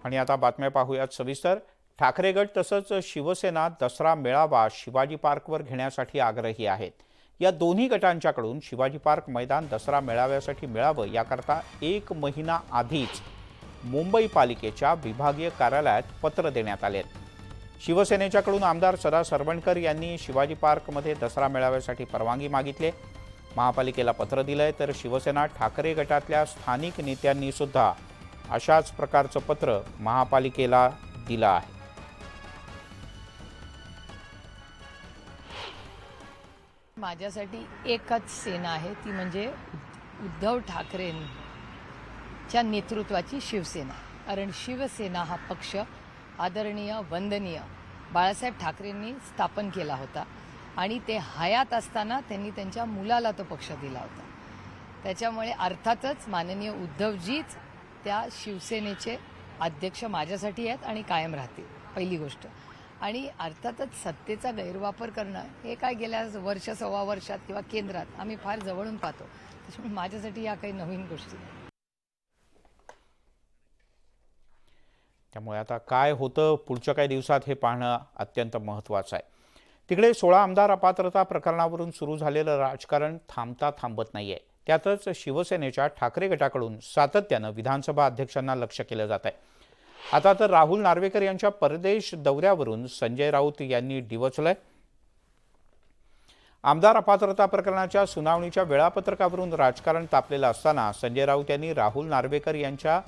आणि आता बातम्या पाहूयात सविस्तर। ठाकरे गट तसंच शिवसेना दसरा मेळावा शिवाजी पार्कवर घेण्यासाठी आग्रही आहेत। या दोन्ही गटांच्याकडून शिवाजी पार्क मैदान दसरा मेळाव्यासाठी मिळावं याकरता 1 महिना आधीच मुंबई पालिकेच्या विभागीय कार्यालयात पत्र देण्यात आले। शिवसेनेच्याकडून आमदार सदा सरवणकर यांनी शिवाजी पार्कमध्ये दसरा मेळाव्यासाठी परवानगी मागितली। महापालिकेला पत्र दिलंय, तर शिवसेना ठाकरे गटातल्या स्थानिक नेत्यांनी सुद्धा अशाच प्रकारचं पत्र महापालिकेला दिलं आहे। माझ्यासाठी एकच सेना आहे, ती म्हणजे उद्धव ठाकरेंच्या नेतृत्वाची शिवसेना। कारण शिवसेना हा पक्ष आदरणीय वंदनीय बाळासाहेब ठाकरेंनी स्थापन केला होता आणि ते हयात असताना त्यांनी त्यांच्या मुलाला तो पक्ष दिला होता। त्याच्यामुळे अर्थातच माननीय उद्धवजीच त्या शिवसेनेचे अध्यक्ष माझ्यासाठी आहेत आणि कायम राहतील, पहिली गोष्ट। आणि अर्थातच सत्तेचा गैरवापर करणं हे काय गेल्या वर्ष सव्वा वर्षात किंवा केंद्रात आम्ही फार जवळून पाहतो, त्याच्यामुळे माझ्यासाठी या काही नवीन गोष्टी नाही। त्यामुळे आता काय होतं पुढच्या काही दिवसात हे पाहणं अत्यंत महत्त्वाचं आहे। तिकडे 16 आमदार अपात्रता प्रकरणावरून सुरू झालेलं राजकारण थांबता थांबत नाहीये। त्यातच शिवसेनेच्या ठाकरे गटाकडून सातत्यानं विधानसभा अध्यक्षांना लक्ष्य केलं जात आहे। आता तर राहुल नार्वेकर यांच्या परदेश दौऱ्यावरून संजय राऊत यांनी डिवचलंय। आमदार अपात्रता प्रकरणाच्या सुनावणीच्या वेळापत्रकावरून राजकारण तापलेलं असताना संजय राऊत यांनी राहुल नार्वेकर यांच्या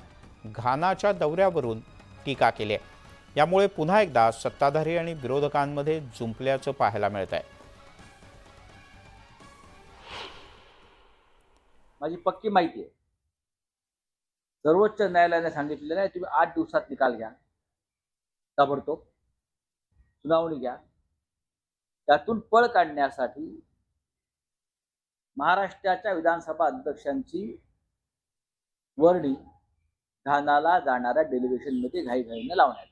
घानाच्या दौऱ्यावरून टीका केली आहे। यामुळे पुन्हा एकदा सत्ताधारी आणि विरोधकांमध्ये जुंपल्याचं पाहायला मिळत आहे। माझी पक्की माहिती आहे, सर्वोच्च न्यायालयाने सांगितलेलं आहे तुम्ही 8 दिवसात निकाल घ्या, ताबडतोब सुनावणी घ्या। त्यातून पळ काढण्यासाठी महाराष्ट्राच्या विधानसभा अध्यक्षांची वर्णी घानाला जाणाऱ्या डेलिगेशनमध्ये घाईघाईने लावण्यात।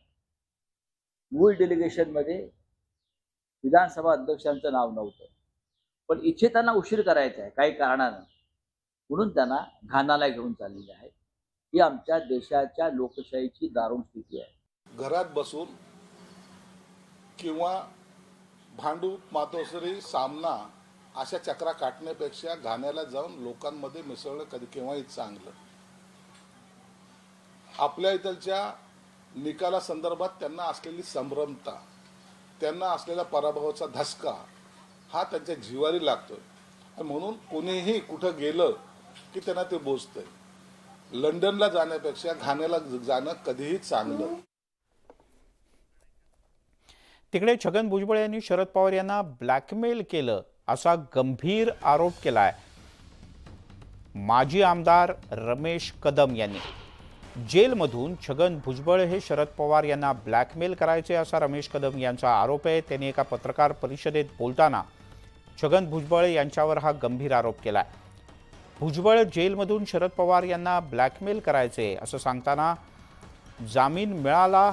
मूळ डेलिगेशनमध्ये विधानसभा अध्यक्षांचं नाव नव्हतं, पण इथे त्यांना उशीर करायचा आहे काही कारणानं, म्हणून त्यांना घानाला घेऊन चाललेले आहे। ही आमच्या देशाच्या लोकशाहीची दारुण स्थिती आहे। घरात बसून किंवा भांडूप मातोश्री सामना अशा चक्रा काटण्यापेक्षा घाण्याला जाऊन लोकांमध्ये मिसळणं कधी केव्हाही चांगलं। आपल्या इथलच्या निकालासंदर्भात त्यांना असलेली संभ्रमता, त्यांना असलेला पराभवाचा धसका हा त्यांच्या जिव्हारी लागतोय। म्हणून कोणीही कुठं गेलं की त्यांना ते बोचतंय। लंडनला जाण्यापेक्षा घाण्याला जाणं कधीही चांगलं। तिकडे छगन भुजबळ यांनी शरद पवार यांना ब्लॅकमेल केलं असा गंभीर आरोप केलाय माजी आमदार रमेश कदम यांनी। जेलमधून छगन भुजबळ हे शरद पवार यांना ब्लॅकमेल करायचे असा रमेश कदम यांचा आरोप आहे। त्यांनी एका पत्रकार परिषदेत बोलताना छगन भुजबळ यांच्यावर हा गंभीर आरोप केलाय। भुजबळ जेलमधून शरद पवार यांना ब्लॅकमेल करायचे असं सांगताना जामीन मिळाला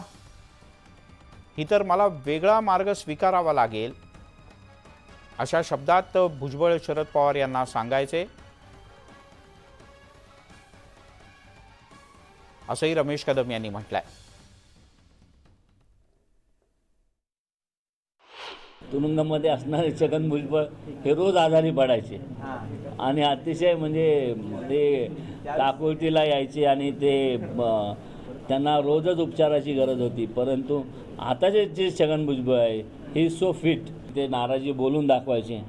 ही तर मला वेगळा मार्ग स्वीकारावा लागेल अशा शब्दात भुजबळ शरद पवार यांना सांगायचे असंही रमेश कदम यांनी म्हटलंय। तुरुंगामध्ये असणारे छगन भुजबळ हे रोज आजारी पडायचे आणि अतिशय म्हणजे ते काकुळतीला यायचे आणि ते त्यांना रोजच उपचाराची गरज होती। परंतु आताचे जे छगन भुजबळ आहे ही सो फिट, ते नाराजी बोलून दाखवायचे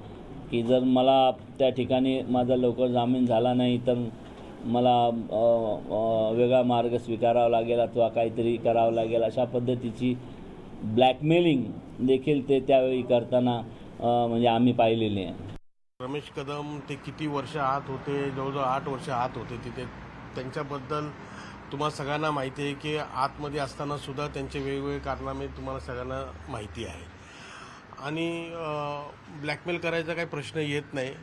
की जर मला त्या ठिकाणी माझा लवकर जामीन झाला नाही तर मला वेगळा मार्ग स्वीकारावा लागेल अथवा काहीतरी करावं लागेल, अशा पद्धतीची ब्लॅकमेलिंग देखील ते त्यावेळी करताना म्हणजे आम्ही पाहिलेले आहे। रमेश कदम ते किती वर्ष आत होते, जवळजवळ 8 वर्ष आत होते तिथे। त्यांच्याबद्दल तुम्हाला सगळ्यांना माहिती आहे की आतमध्ये असताना सुद्धा त्यांचे वेगवेगळे कारनामे तुम्हाला सगळ्यांना माहिती आहे आणि ब्लॅकमेल करायचा काही प्रश्न येत नाही।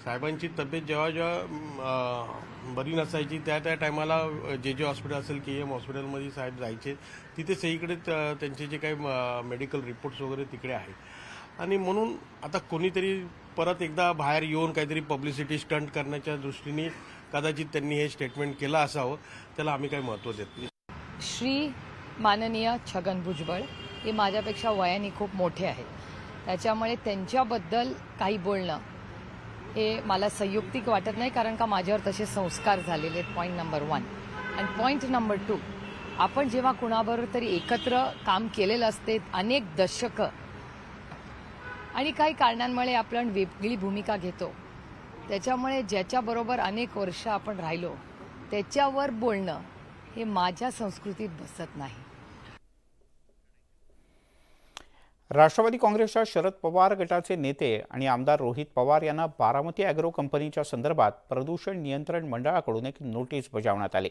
साहेबांची तब्येत जेव्हा जेव्हा बरी नसायची त्या टायमाला जे हॉस्पिटल असेल KM हॉस्पिटलमध्ये साहेब जायचे, तिथे सगळीकडे त्यांचे जे काही मेडिकल रिपोर्ट्स वगैरे तिकडे आहेत। आणि म्हणून आता कोणीतरी परत एकदा बाहेर येऊन काहीतरी पब्लिसिटी स्टंट करण्याच्या दृष्टीने कदाचित त्यांनी हे स्टेटमेंट केलं असावं, त्याला आम्ही काही महत्त्व देत नाही। श्री माननीय छगन भुजबळ हे माझ्यापेक्षा वयाने खूप मोठे आहेत. त्याच्यामुळे त्यांच्याबद्दल काही बोलणं हे मला संयुक्तिक वाटत नाही, कारण का माझ्यावर तसे संस्कार झालेले आहेत. Point number 1. आणि पॉईंट नंबर 2, आपण जेव्हा कुणाबरोबर तरी एकत्र काम केलेलं असते अनेक दशकं आणि काही कारणांमुळे आपण वेगळी भूमिका घेतो, त्याच्यामुळे ज्याच्याबरोबर अनेक वर्ष आपण राहिलो त्याच्यावर बोलणं हे माझ्या संस्कृतीत बसत नाही. राष्ट्रवादी काँग्रेसच्या शरद पवार गटाचे नेते आणि आमदार रोहित पवार यांना बारामती ॲग्रो कंपनीच्या संदर्भात प्रदूषण नियंत्रण मंडळाकडून एक नोटीस बजावण्यात आली.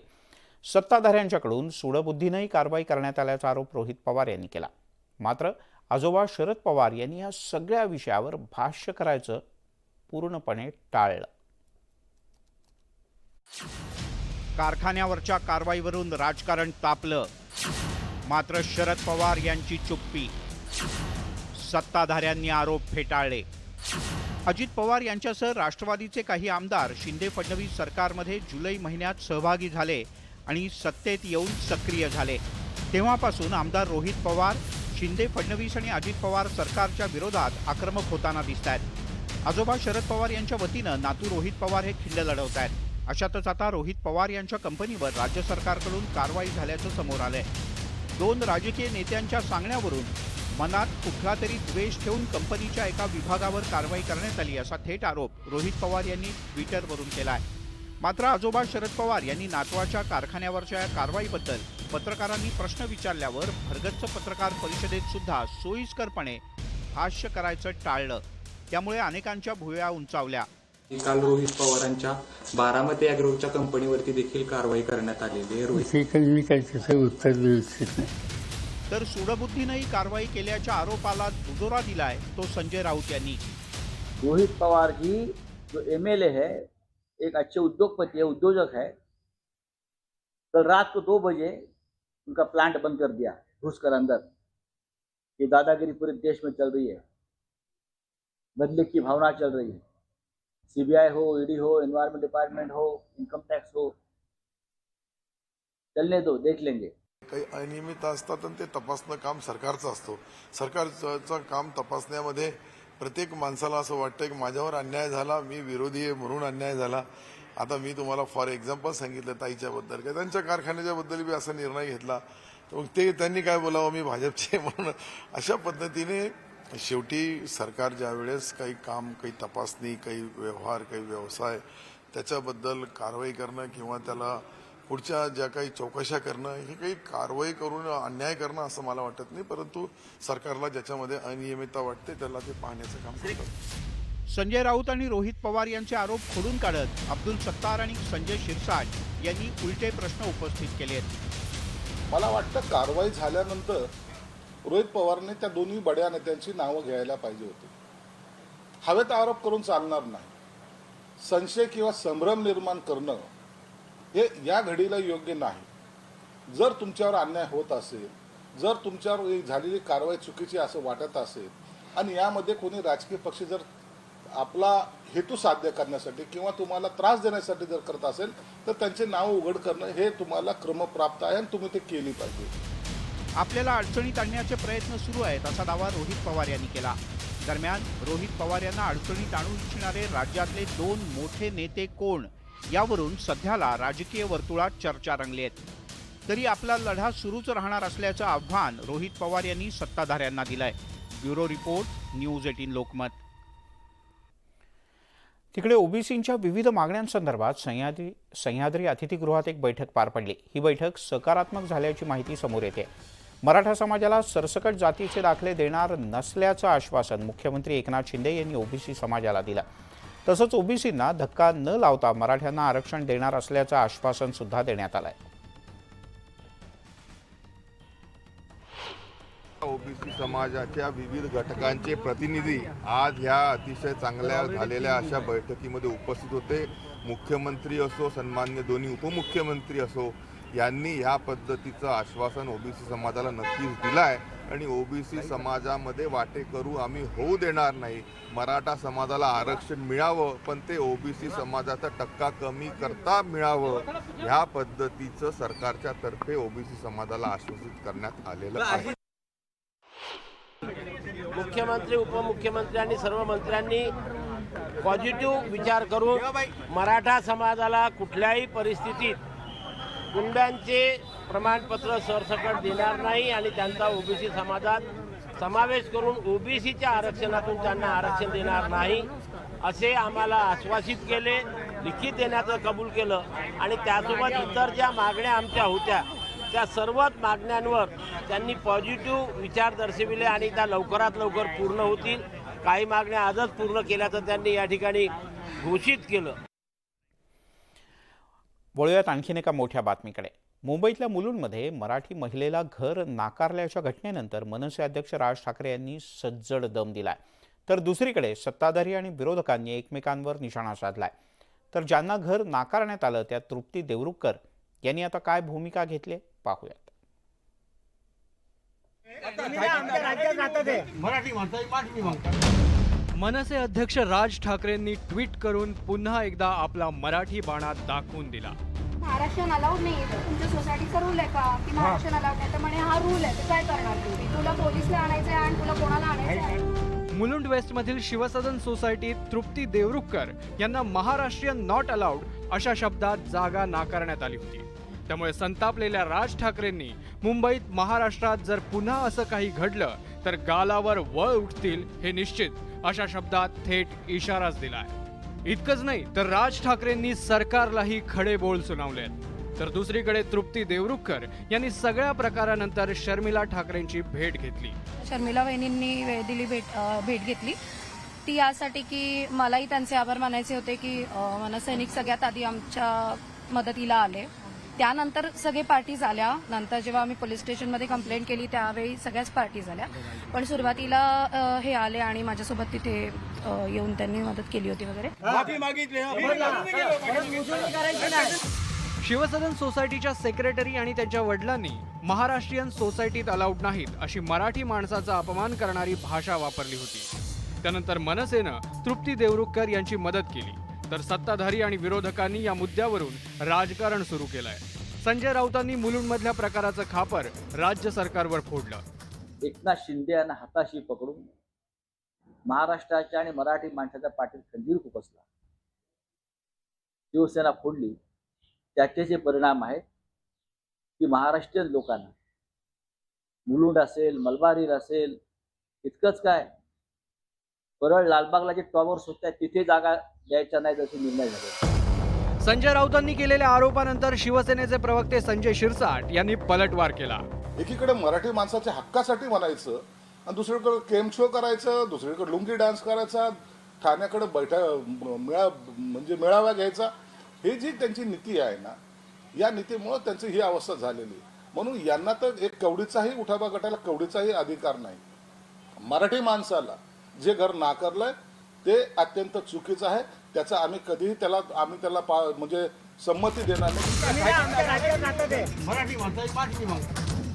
सत्ताधाऱ्यांच्याकडून सूडबुद्धीनेही कारवाई करण्यात आल्याचा आरोप रोहित पवार यांनी केला. मात्र आजोबा शरद पवार यांनी या सगळ्या विषयावर भाष्य करायचं पूर्णपणे टाळलं. कारखान्यावरच्या कारवाईवरून राजकारण तापलं, मात्र शरद पवार यांची चुप्पी. सत्ताधाऱ्यांनी आरोप फेटाळले. अजित पवार यांच्यासह राष्ट्रवादीचे काही आमदार शिंदे फडणवीस सरकारमध्ये जुलै महिन्यात सहभागी झाले आणि सत्तेत येऊन सक्रिय झाले. तेव्हापासून आमदार रोहित पवार शिंदे फडणवीस आणि अजित पवार सरकारच्या विरोधात आक्रमक होताना दिसत आहेत. आजोबा शरद पवार यांच्या वतीनं नातू रोहित पवार हे खिंड लढवत आहेत. अशातच आता रोहित पवार यांच्या कंपनीवर राज्य सरकारकडून कारवाई झाल्याचं समोर आलंय. 2 राजकीय नेत्यांच्या सांगण्यावरून मनात कुठला तरी द्वेष ठेवून कंपनीच्या एका विभागावर कारवाई करण्यात आली असा थेट आरोप रोहित पवार यांनी ट्विटरवरून केला आहे. मात्र आजोबा शरद पवार यांनी नातवाच्या कारखान्यावरच्या कारवाईबद्दल पत्रकारांनी प्रश्न विचारल्यावर भरगच्च पत्रकार परिषदेत सुद्धा सोयीस्करपणे भाष्य करायचं टाळलं. त्यामुळे अनेकांच्या भुवया उंचावल्या. काल रोहित पवारांच्या बारामती ॲग्रोच्या कंपनीवरती देखील कारवाई करण्यात आलेली आहे. मी काही तसं उत्तर देऊ इच्छित नाही. तर सूडबुद्धीनेही कारवाई केल्याच्या आरोपाला दुजोरा दिलाय तो संजय राऊत यांनी. रोहित पवार जी जो MLA है, एक अच्छे उद्योगपति है, उद्योजक है, कल रात को 2 बजे उनका प्लांट बंद कर दिया घुसकर अंदर. ये दादागिरी पूरे देश में चल रही है, बदले की भावना चल रही है. CBI हो, ED हो, एनवायरमेंट डिपार्टमेंट हो, इनकम टॅक्स हो, चलने दो, देख लेंगे. काही अनियमितता असतात आणि ते तपासणं काम सरकारचं असतं. सरकारचं काम तपासण्यामध्ये प्रत्येक माणसाला असं वाटतं की माझ्यावर अन्याय झाला, मी विरोधी आहे म्हणून अन्याय झाला. आता मी तुम्हाला फॉर एक्झाम्पल सांगितलं ताईच्याबद्दल, की त्यांच्या कारखान्याच्याबद्दल बी असा निर्णय घेतला, मग ते त्यांनी काय बोलावं मी भाजपचे म्हणून. अशा पद्धतीने शेवटी सरकार ज्यावेळेस काही काम, काही तपासणी, काही व्यवहार, काही व्यवसाय त्याच्याबद्दल कारवाई करणं किंवा त्याला पुढच्या ज्या काही चौकशा करणं, हे काही कारवाई करून अन्याय करणं असं मला वाटत नाही. परंतु सरकारला ज्याच्यामध्ये अनियमितता वाटते त्याला ते पाहण्याचं काम करतात. संजय राऊत आणि रोहित पवार यांचे आरोप खोडून काढत अब्दुल सत्तार आणि संजय शिरसाट यांनी उलटे प्रश्न उपस्थित केले आहेत. मला वाटतं कारवाई झाल्यानंतर रोहित पवारने त्या दोन्ही बड्या नेत्यांची नावं घ्यायला पाहिजे होती. हवेत आरोप करून चालणार नाही. संशय किंवा संभ्रम निर्माण करणं हे या घडीला योग्य नाही. जर तुमच्यावर अन्याय होत असेल, जर तुमच्यावर झालेली कारवाई चुकीची असं वाटत असेल आणि यामध्ये कोणी राजकीय पक्ष जर आपला हेतू साध्य करण्यासाठी किंवा तुम्हाला त्रास देण्यासाठी जर करत असेल तर त्यांचे नाव उघड करणं हे तुम्हाला क्रमप्राप्त आहे आणि तुम्ही ते केली पाहिजे. आपल्याला अडचणीत आणण्याचे प्रयत्न सुरू आहेत असा दावा रोहित पवार यांनी केला. दरम्यान रोहित पवार यांना अडचणीत आणू इच्छिणारे राज्यातले 2 मोठे नेते कोण यावरून सध्याला राजकीय वर्तुळात चर्चा रंगली आहे. तरी आपला लढा सुरूच राहणार असल्याचं आव्हान रोहित पवार यांनी सत्ताधाऱ्यांना दिलंय. Bureau report, news 18 Lokmat. तिकडे ओबीसींच्या विविध मागण्यांसंदर्भात सह्याद्री अतिथीगृहात एक बैठक पार पडली. ही बैठक सकारात्मक झाल्याची माहिती समोर येते. मराठा समाजाला सरसकट जातीचे दाखले देणार नसल्याचं आश्वासन मुख्यमंत्री एकनाथ शिंदे यांनी ओबीसी समाजाला दिलं. तसंच ओबीसींना धक्का न लावता मराठ्यांना आरक्षण देणार असल्याचं आश्वासन सुद्धा देण्यात आलंय. ओबीसी समाजाच्या विविध घटकांचे प्रतिनिधी आज ह्या अतिशय चांगल्या झालेल्या अशा बैठकीमध्ये उपस्थित होते. मुख्यमंत्री असो, सन्मान्य दोन्ही उपमुख्यमंत्री असो यांनी ह्या पद्धतीचं आश्वासन ओबीसी समाजाला नक्कीच दिलं आहे आणि ओबीसी समाजामध्ये वाटेकरू आम्ही होऊ देणार नाही. मराठा समाजाला आरक्षण मिळावं, पण ते ओबीसी समाजाचा टक्का कमी करता मिळावं, ह्या पद्धतीचं सरकारच्या तर्फे ओबीसी समाजाला आश्वासित करण्यात आलेलं आहे. मुख्यमंत्री, उपमुख्यमंत्री आणि सर्व मंत्र्यांनी पॉझिटिव्ह विचार करून मराठा समाजाला कुठल्याही परिस्थितीत गुंडांचे प्रमाणपत्र सरसकट देणार नाही आणि त्यांचा ओबीसी समाजात समावेश करून ओबीसीच्या आरक्षणातून त्यांना आरक्षण देणार नाही असे आम्हाला आश्वासित केले, लिखित देण्याचं कबूल केलं आणि त्यासोबत इतर ज्या मागण्या आमच्या होत्या त्या सर्वच मागण्यांवर त्यांनी पॉझिटिव्ह विचार दर्शविले आणि त्या लवकरात लवकर पूर्ण होतील. काही मागण्या आजच पूर्ण केल्याचं त्यांनी या ठिकाणी घोषित केलं. वळूयात आणखीन एका मोठ्या बातमीकडे. मुंबईतल्या मुलुंडमध्ये मराठी महिलेला घर नाकारल्याच्या घटनेनंतर मनसे अध्यक्ष राज ठाकरे यांनी सज्जड दम दिलाय. तर दुसरीकडे सत्ताधारी आणि विरोधकांनी एकमेकांवर निशाणा साधलाय. तर ज्यांना घर नाकारण्यात आलं त्या तृप्ती देवरुखकर यांनी आता काय भूमिका घेतली पाहूयात. मनसे अध्यक्ष राज ठाकरेंनी ट्विट करून पुन्हा एकदा आपला मराठी बाणा दाखवून दिला. महाराष्ट्र अलाउड नाही तर तुमच्या सोसायटीचा रूल आहे का की महाराष्ट्र अलाउड नाही तर म्हणे हा रूल आहे तर काय करणार तुम्ही? तुला पोलिसला आणायचं आहे आणि तुला कोणाला आणायचं आहे? मुलुंड वेस्टमधील शिवसदन सोसायटीत तृप्ती देवरुखकर यांना महाराष्ट्रीयन नॉट अलाउड अशा शब्दात जागा नाकारण्यात आली होती. त्यामुळे संतापलेल्या राज ठाकरेंनी मुंबईत महाराष्ट्रात जर पुन्हा असं काही घडलं तर गालावर वळ उठतील हे निश्चित अशा शब्दात थेट इशाराच दिलाय. इतकंच नाही तर राज ठाकरेंनी सरकारलाही खडे बोल सुनावलेत. तर दुसरीकडे तृप्ती देवरुखकर यांनी सगळ्या प्रकारानंतर शर्मिला ठाकरेंची भेट घेतली. शर्मिला वहिनींनी वेळ दिली, भेट घेतली ती यासाठी की मलाही त्यांचे आभार मानायचे होते की मनसैनिक सगळ्यात आधी आमच्या मदतीला आले. त्यानंतर सगळे पार्टीज आल्या. नंतर जेव्हा आम्ही पोलीस स्टेशनमध्ये कंप्लेंट केली त्यावेळी सगळ्याच पार्टीज आल्या. पण सुरुवातीला हे आले आणि माझ्यासोबत तिथे येऊन त्यांनी मदत केली होती वगैरे. शिवसदन सोसायटीच्या सेक्रेटरी आणि त्यांच्या वडिलांनी महाराष्ट्रीयन सोसायटीत अलाउड नाहीत अशी मराठी माणसाचा अपमान करणारी भाषा वापरली होती. त्यानंतर मनसेनं तृप्ती देवरुखकर यांची मदत केली. तर सत्ताधारी आणि विरोधकांनी या मुद्द्यावरून राजकारण सुरू केलंय. संजय राऊतांनी मुलुंडमधल्या प्रकाराचं खापर राज्य सरकारवर फोडलं. एकनाथ शिंदे यांना हाताशी पकडून महाराष्ट्राच्या आणि मराठी माणसाच्या पाठीत खंजीर खुपसला, शिवसेना फोडली. त्याचे जे परिणाम आहेत की महाराष्ट्रीयन लोकांना मुलुंड असेल, मलबार असेल, इतकंच काय परळ लालबागला जे टॉवर्स होत्या तिथे जागा द्यायच्या नाही असे निर्णय झाले. संजय राऊतांनी केलेल्या आरोपानंतर शिवसेनेचे प्रवक्ते संजय शिरसाट यांनी पलटवार केला. एकीकडे मराठी माणसाच्या हक्कासाठी म्हणायचं आणि दुसरीकडे केम शो करायचं, दुसरीकडे लुंगी डान्स करायचा, ठाण्याकडे मेळावा घ्यायचा. ही जी त्यांची नीती आहे ना, या नीतीमुळे त्यांची ही अवस्था झालेली. म्हणून यांना तर एक कवडीचाही उठावा गटाला कवडीचाही अधिकार नाही. मराठी माणसाला जे घर नाकारलंय ते अत्यंत चुकीचं आहे. त्याचा आम्ही कधीही त्याला म्हणजे संमती देणार नाही.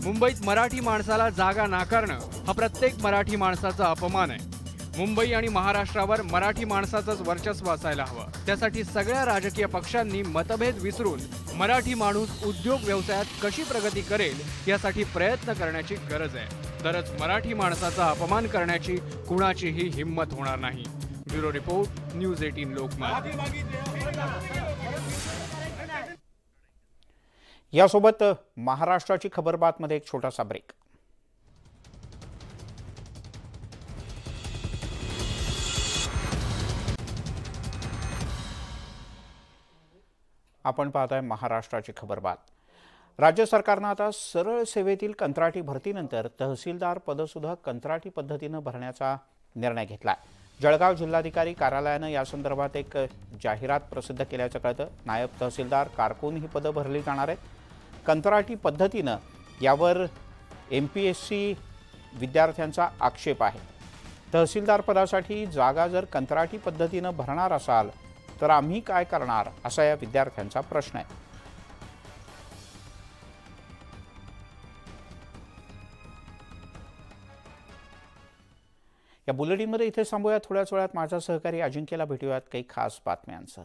मुंबईत मराठी माणसाला जागा नाकारणं हा प्रत्येक मराठी माणसाचा अपमान आहे. मुंबई आणि महाराष्ट्रावर मराठी माणसाचंच वर्चस्व असायला हवं. त्यासाठी सगळ्या राजकीय पक्षांनी मतभेद विसरून मराठी माणूस उद्योग व्यवसायात कशी प्रगती करेल यासाठी प्रयत्न करण्याची गरज आहे. तरच मराठी माणसाचा अपमान करण्याची कुणाचीही हिंमत होणार नाही. Bureau report, news 18 Lokmat. यासोबत महाराष्ट्राची खबरबातमध्ये एक छोटासा ब्रेक. आपण पाहताय महाराष्ट्राची खबरबात. राज्य सरकारनं आता सरळ सेवेतील कंत्राटी भरतीनंतर तहसीलदार पदसुद्धा कंत्राटी पद्धतीनं भरण्याचा निर्णय घेतला. जळगाव जिल्हाधिकारी कार्यालयानं या संदर्भात एक जाहिरात प्रसिद्ध केल्याचं कळतं. नायब तहसीलदार, कारकून ही पदं भरली जाणार आहेत कंत्राटी पद्धतीनं. यावर MPSC विद्यार्थ्यांचा आक्षेप आहे. तहसीलदार पदासाठी जागा जर कंत्राटी पद्धतीनं भरणार असाल तर आम्ही काय करणार असा या विद्यार्थ्यांचा प्रश्न आहे. या बुलेटिनमध्ये इथे थांबूया. थोड्याच वेळात माझा सहकारी अजिंक्यला भेटूयात काही खास बातम्यांसह.